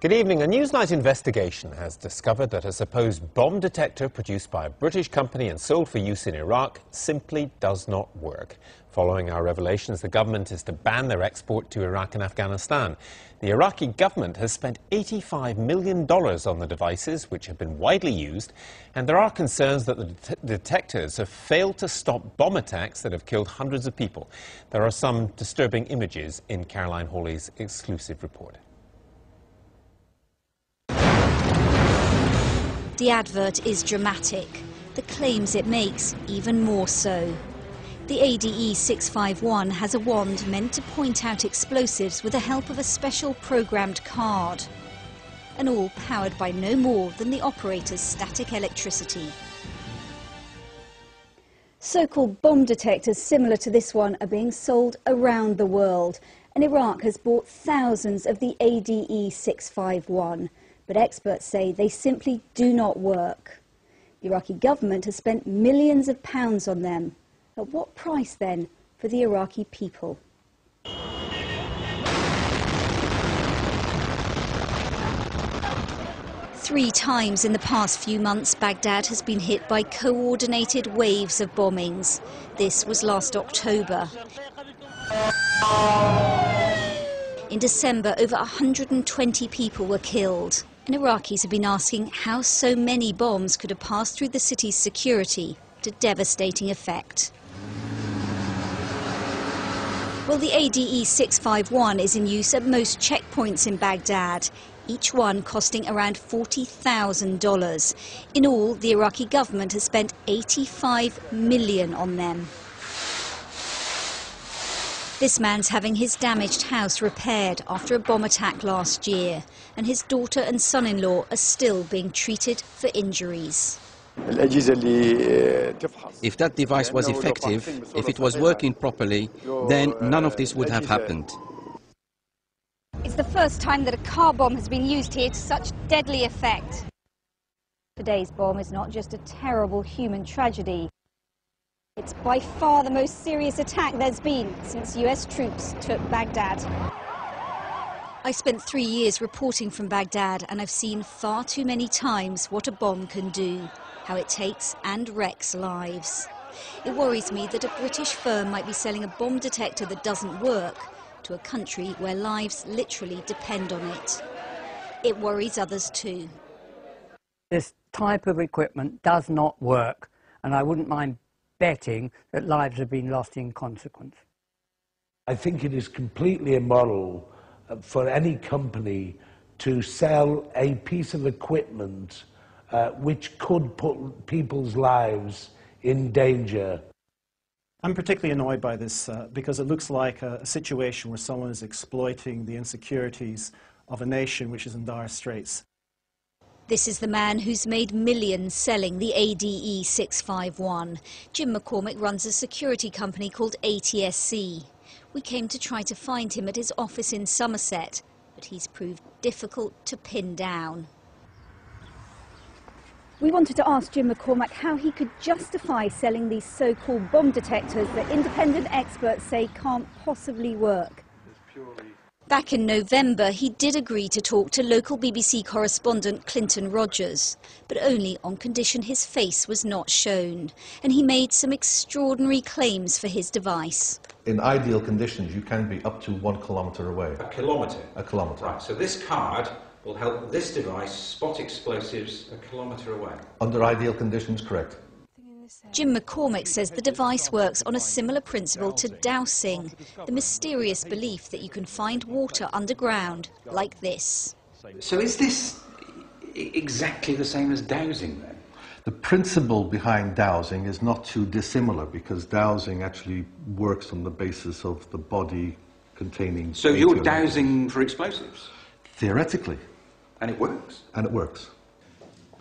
Good evening. A Newsnight investigation has discovered that a supposed bomb detector produced by a British company and sold for use in Iraq simply does not work. Following our revelations, the government is to ban their export to Iraq and Afghanistan. The Iraqi government has spent $85 million on the devices, which have been widely used, and there are concerns that the detectors have failed to stop bomb attacks that have killed hundreds of people. There are some disturbing images in Caroline Hawley's exclusive report. The advert is dramatic, the claims it makes even more so. The ADE 651 has a wand meant to point out explosives with the help of a special programmed card. And all powered by no more than the operator's static electricity. So-called bomb detectors similar to this one are being sold around the world. And Iraq has bought thousands of the ADE 651. But experts say they simply do not work. The Iraqi government has spent millions of pounds on them. At what price, then, for the Iraqi people? Three times in the past few months, Baghdad has been hit by coordinated waves of bombings. This was last October. In December, over 120 people were killed. And Iraqis have been asking how so many bombs could have passed through the city's security to devastating effect. Well, the ADE 651 is in use at most checkpoints in Baghdad, each one costing around $40,000. In all, the Iraqi government has spent $85 million on them. This man's having his damaged house repaired after a bomb attack last year, and his daughter and son-in-law are still being treated for injuries. If that device was effective, if it was working properly, then none of this would have happened. It's the first time that a car bomb has been used here to such deadly effect. Today's bomb is not just a terrible human tragedy. It's by far the most serious attack there's been since US troops took Baghdad. I spent 3 years reporting from Baghdad, and I've seen far too many times what a bomb can do, how it takes and wrecks lives. It worries me that a British firm might be selling a bomb detector that doesn't work to a country where lives literally depend on it. It worries others too. This type of equipment does not work, and I wouldn't mind betting that lives have been lost in consequence. I think it is completely immoral for any company to sell a piece of equipment which could put people's lives in danger. I'm particularly annoyed by this because it looks like a situation where someone is exploiting the insecurities of a nation which is in dire straits. This is the man who's made millions selling the ADE 651. Jim McCormick runs a security company called ATSC. We came to try to find him at his office in Somerset, but he's proved difficult to pin down. We wanted to ask Jim McCormick how he could justify selling these so-called bomb detectors that independent experts say can't possibly work. Back in November, he did agree to talk to local BBC correspondent Clinton Rogers, but only on condition his face was not shown. And he made some extraordinary claims for his device. In ideal conditions, you can be up to 1 kilometre away. A kilometre? A kilometre. Right, so this card will help this device spot explosives a kilometre away. Under ideal conditions, correct. Jim McCormick says the device works on a similar principle to dowsing, the mysterious belief that you can find water underground, like this. So is this exactly the same as dowsing then? The principle behind dowsing is not too dissimilar, because dowsing actually works on the basis of the body containing... So you're dowsing for explosives? Theoretically. And it works? And it works.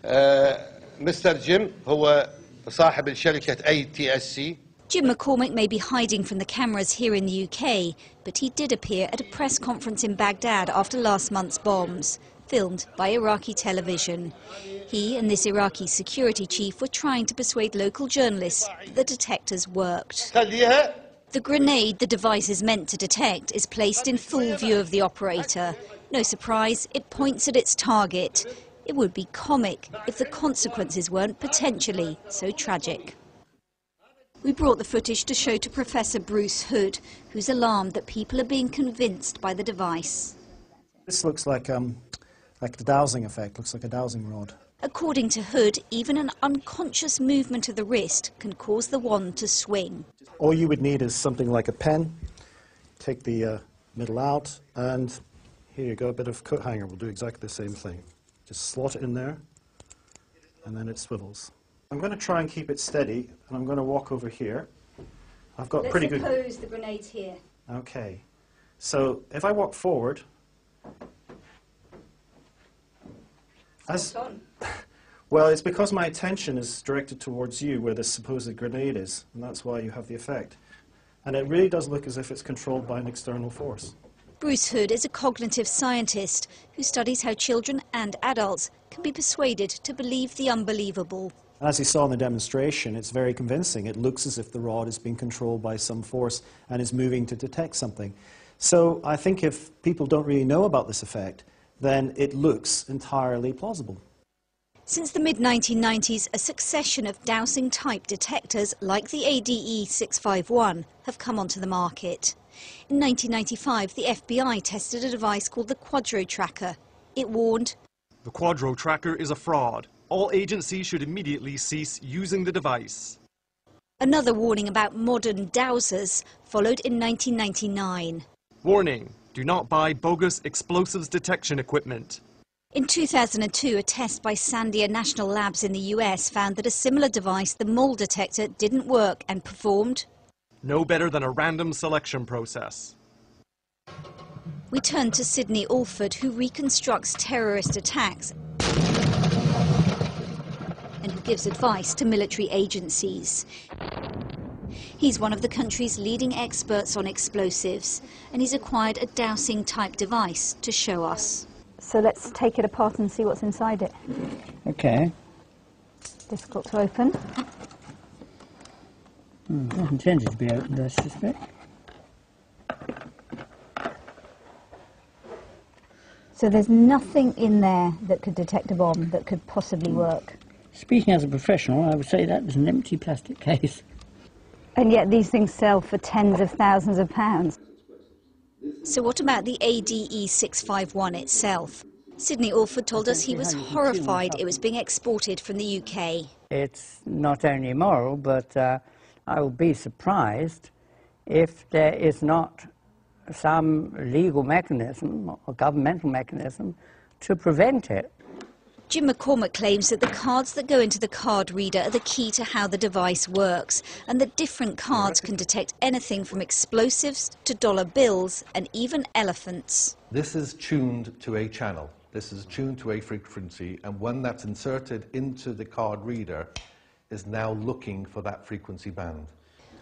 Mr. Jim, هو صاحب الشركة ATSC. Jim McCormick may be hiding from the cameras here in the UK, but he did appear at a press conference in Baghdad after last month's bombs, filmed by Iraqi television. He and this Iraqi security chief were trying to persuade local journalists that the detectors worked. The grenade the device is meant to detect is placed in full view of the operator. No surprise, it points at its target. It would be comic if the consequences weren't potentially so tragic. We brought the footage to show to Professor Bruce Hood, who's alarmed that people are being convinced by the device. This looks like the dowsing effect, looks like a dowsing rod. According to Hood, even an unconscious movement of the wrist can cause the wand to swing. All you would need is something like a pen. Take the middle out, and here you go, a bit of coat hanger will do exactly the same thing. Just slot it in there, and then it swivels. I'm going to try and keep it steady, and I'm going to walk over here. I've got pretty good... Let's suppose the grenade's here. Okay. So if I walk forward... Well, it's because my attention is directed towards you where the supposed grenade is, and that's why you have the effect. And it really does look as if it's controlled by an external force. Bruce Hood is a cognitive scientist who studies how children and adults can be persuaded to believe the unbelievable. As you saw in the demonstration, it's very convincing. It looks as if the rod is being controlled by some force and is moving to detect something. So I think if people don't really know about this effect, then it looks entirely plausible. Since the mid-1990s, a succession of dowsing-type detectors like the ADE 651 have come onto the market. In 1995, the FBI tested a device called the Quadro Tracker. It warned, "The Quadro Tracker is a fraud. All agencies should immediately cease using the device." Another warning about modern dowsers followed in 1999. Warning, do not buy bogus explosives detection equipment. In 2002, a test by Sandia National Labs in the US found that a similar device, the mole detector, didn't work and performed no better than a random selection process. We turn to Sidney Alford, who reconstructs terrorist attacks and who gives advice to military agencies. He's one of the country's leading experts on explosives, and he's acquired a dowsing-type device to show us. So let's take it apart and see what's inside it. Okay. Difficult to open. Not intended to be opened, I suspect. So there's nothing in there that could detect a bomb, that could possibly work. Speaking as a professional, I would say that was an empty plastic case. And yet these things sell for tens of thousands of pounds. So what about the ADE 651 itself? Sidney Alford told us he was horrified it was being exported from the UK. It's not only immoral, but I will be surprised if there is not some legal mechanism or governmental mechanism to prevent it. Jim McCormack claims that the cards that go into the card reader are the key to how the device works, and that different cards can detect anything from explosives to dollar bills and even elephants. This is tuned to a channel. This is tuned to a frequency, and when that's inserted into the card reader, is now looking for that frequency band.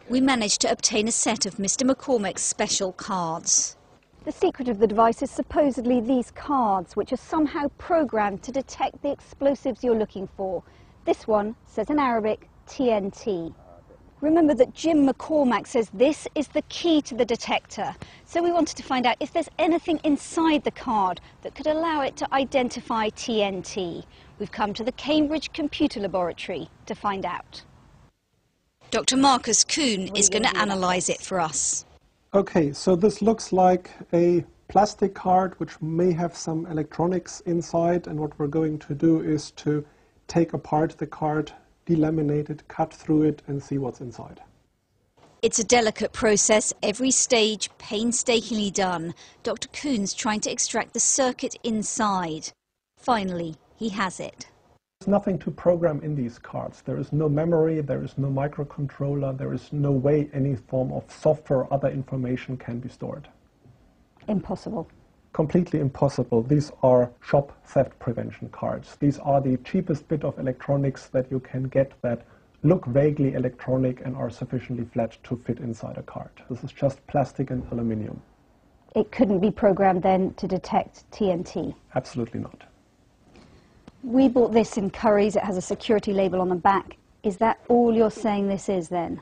We managed to obtain a set of Mr. McCormack's special cards. The secret of the device is supposedly these cards, which are somehow programmed to detect the explosives you're looking for. This one says in Arabic, TNT. Remember that Jim McCormack says this is the key to the detector. So we wanted to find out if there's anything inside the card that could allow it to identify TNT. We've come to the Cambridge Computer Laboratory to find out. Dr. Marcus Kuhn is going to analyse it for us. Okay, so this looks like a plastic card which may have some electronics inside, and what we're going to do is to take apart the card, delaminate it, cut through it and see what's inside. It's a delicate process, every stage painstakingly done. Dr. Kuhn's trying to extract the circuit inside. Finally, he has it. There's nothing to program in these cards. There is no memory, there is no microcontroller, there is no way any form of software or other information can be stored. Impossible. Completely impossible. These are shop theft prevention cards. These are the cheapest bit of electronics that you can get that look vaguely electronic and are sufficiently flat to fit inside a card. This is just plastic and aluminium. It couldn't be programmed then to detect TNT? Absolutely not. We bought this in Curry's. It has a security label on the back. Is that all you're saying this is then?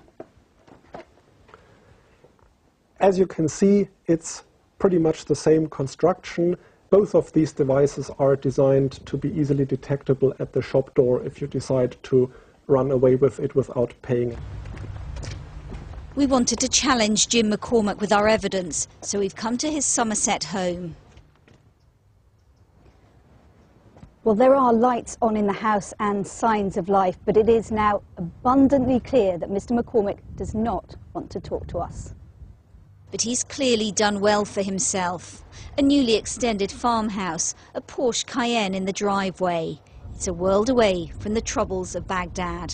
As you can see, it's pretty much the same construction. Both of these devices are designed to be easily detectable at the shop door if you decide to run away with it without paying. We wanted to challenge Jim McCormack with our evidence, so we've come to his Somerset home. Well, there are lights on in the house and signs of life, but it is now abundantly clear that Mr. McCormack does not want to talk to us. But he's clearly done well for himself. A newly extended farmhouse, a Porsche Cayenne in the driveway. It's a world away from the troubles of Baghdad.